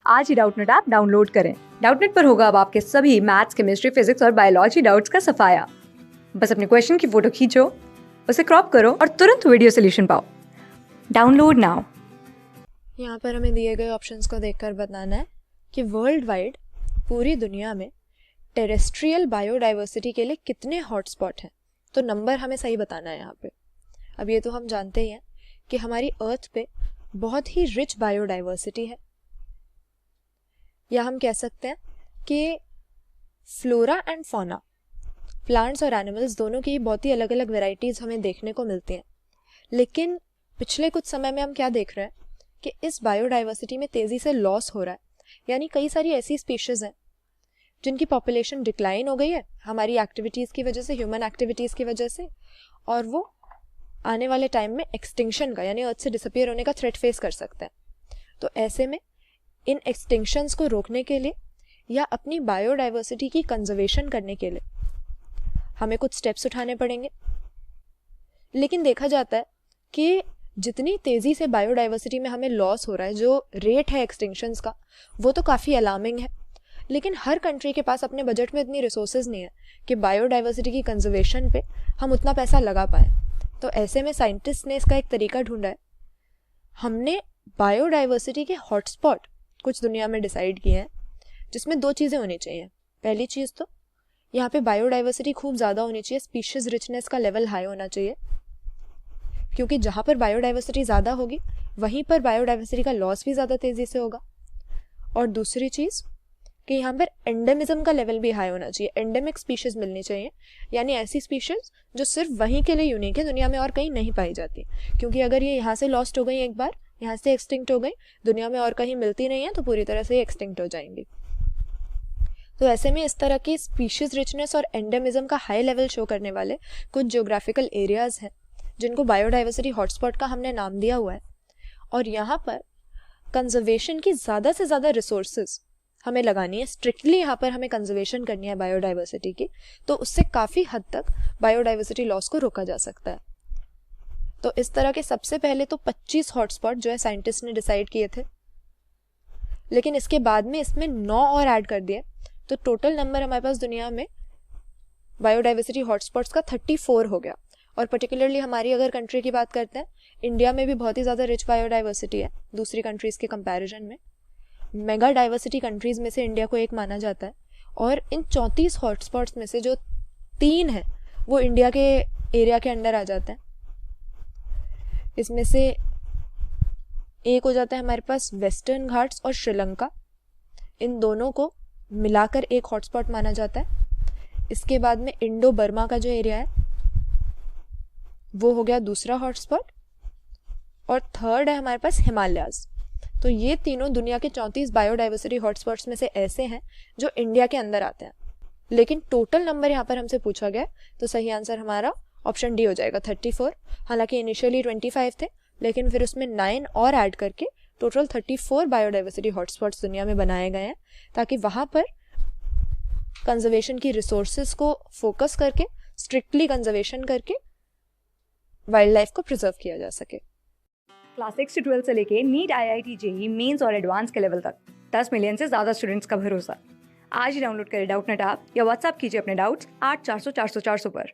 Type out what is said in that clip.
आज ही Doubtnut app download करें। Doubtnut पर होगा अब आपके सभी मैथ्स, केमिस्ट्री, फिजिक्स और बायोलॉजी डाउट्स का सफाया। बस अपने क्वेश्चन की फोटो खींचो, उसे क्रॉप करो और तुरंत वीडियो सोल्यूशन पाओ। Download now. यहाँ पर हमें दिए गए ऑप्शंस को देखकर बताना है कि वर्ल्ड वाइड पूरी दुनिया में टेरेस्ट्रियल बायोडाइवर्सिटी के लिए कितने हॉटस्पॉट हैं। तो नंबर हमें सही बताना है यहाँ पे। अब ये तो हम जानते ही हैं कि हमारी अर्थ पे बहुत ही रिच बायोडाइवर्सिटी है, या हम कह सकते हैं कि फ्लोरा एंड फौना, प्लांट्स और एनिमल्स दोनों की बहुत ही अलग अलग वेराइटीज़ हमें देखने को मिलती हैं। लेकिन पिछले कुछ समय में हम क्या देख रहे हैं कि इस बायोडाइवर्सिटी में तेज़ी से लॉस हो रहा है, यानी कई सारी ऐसी स्पीशीज़ हैं जिनकी पॉपुलेशन डिक्लाइन हो गई है हमारी एक्टिविटीज़ की वजह से, ह्यूमन एक्टिविटीज़ की वजह से, और वो आने वाले टाइम में एक्सटिंक्शन का यानी अर्थ से डिसअपियर होने का थ्रेट फेस कर सकते हैं। तो ऐसे में इन एक्सटिंक्शंस को रोकने के लिए या अपनी बायोडाइवर्सिटी की कंजर्वेशन करने के लिए हमें कुछ स्टेप्स उठाने पड़ेंगे। लेकिन देखा जाता है कि जितनी तेज़ी से बायोडाइवर्सिटी में हमें लॉस हो रहा है, जो रेट है एक्सटिंक्शंस का, वो तो काफ़ी अलार्मिंग है। लेकिन हर कंट्री के पास अपने बजट में इतनी रिसोर्सेज नहीं है कि बायोडाइवर्सिटी की कंजर्वेशन पे हम उतना पैसा लगा पाएँ। तो ऐसे में साइंटिस्ट ने इसका एक तरीका ढूंढा है। हमने बायोडाइवर्सिटी के हॉटस्पॉट कुछ दुनिया में डिसाइड किए हैं, जिसमें दो चीज़ें होनी चाहिए। पहली चीज़ तो यहाँ पे बायोडाइवर्सिटी खूब ज़्यादा होनी चाहिए, स्पीशीज़ रिचनेस का लेवल हाई होना चाहिए, क्योंकि जहाँ पर बायोडाइवर्सिटी ज़्यादा होगी वहीं पर बायोडाइवर्सिटी का लॉस भी ज़्यादा तेज़ी से होगा। और दूसरी चीज़ कि यहाँ पर एंडेमिज्म का लेवल भी हाई होना चाहिए, एंडेमिक स्पीशीज़ मिलनी चाहिए, यानी ऐसी स्पीशीज़ जो सिर्फ वहीं के लिए यूनिक है, दुनिया में और कहीं नहीं पाई जाती। क्योंकि अगर ये यहाँ से लॉस्ट हो गई, एक बार यहाँ से एक्सटिंक्ट हो गई, दुनिया में और कहीं मिलती नहीं है, तो पूरी तरह से एक्सटिंक्ट हो जाएंगी। तो ऐसे में इस तरह की स्पीशीज़ रिचनेस और एंडेमिज्म का हाई लेवल शो करने वाले कुछ जियोग्राफिकल एरियाज़ हैं जिनको बायोडाइवर्सिटी हॉटस्पॉट का हमने नाम दिया हुआ है। और यहाँ पर कंजर्वेशन की ज़्यादा से ज़्यादा रिसोर्सेज हमें लगानी है। स्ट्रिक्टली यहाँ पर हमें कंजर्वेशन करनी है बायोडाइवर्सिटी की, तो उससे काफ़ी हद तक बायोडाइवर्सिटी लॉस को रोका जा सकता है। तो इस तरह के सबसे पहले तो 25 हॉटस्पॉट जो है साइंटिस्ट ने डिसाइड किए थे, लेकिन इसके बाद में इसमें 9 और ऐड कर दिए, तो टोटल नंबर हमारे पास दुनिया में बायोडाइवर्सिटी हॉटस्पॉट्स का 34 हो गया। और पर्टिकुलरली हमारी अगर कंट्री की बात करते हैं, इंडिया में भी बहुत ही ज़्यादा रिच बायोडाइवर्सिटी है दूसरी कंट्रीज़ के कंपैरिजन में। मेगा डाइवर्सिटी कंट्रीज़ में से इंडिया को एक माना जाता है। और इन 34 हॉटस्पॉट्स में से जो 3 हैं वो इंडिया के एरिया के अंडर आ जाते हैं। इसमें से एक हो जाता है हमारे पास वेस्टर्न घाट्स और श्रीलंका, इन दोनों को मिलाकर एक हॉटस्पॉट माना जाता है। इसके बाद में इंडो बर्मा का जो एरिया है वो हो गया दूसरा हॉटस्पॉट, और थर्ड है हमारे पास हिमालयाज़। तो ये तीनों दुनिया के 34 बायोडाइवर्सिटी हॉटस्पॉट्स में से ऐसे हैं जो इंडिया के अंदर आते हैं। लेकिन टोटल नंबर यहाँ पर हमसे पूछा गया, तो सही आंसर हमारा ऑप्शन डी हो जाएगा 34। हालांकि इनिशियली 25 थे, लेकिन फिर उसमें 9 और ऐड करके टोटल 34 बायोडाइवर्सिटी हॉटस्पॉट्स दुनिया में बनाए गए हैं, ताकि वहाँ पर कंजर्वेशन की रिसोर्सेज को फोकस करके, स्ट्रिक्टली कंजर्वेशन करके वाइल्ड लाइफ को प्रिजर्व किया जा सके। क्लास 6 से 12 से लेके नीट, IIT, JEE मेंस और एडवांस के लेवल तक 10 मिलियन से ज़्यादा स्टूडेंट्स का भरोसा। आज ही डाउनलोड करें डाउटनेट ऐप या व्हाट्सएप कीजिए अपने डाउट्स 8400 400 400 पर।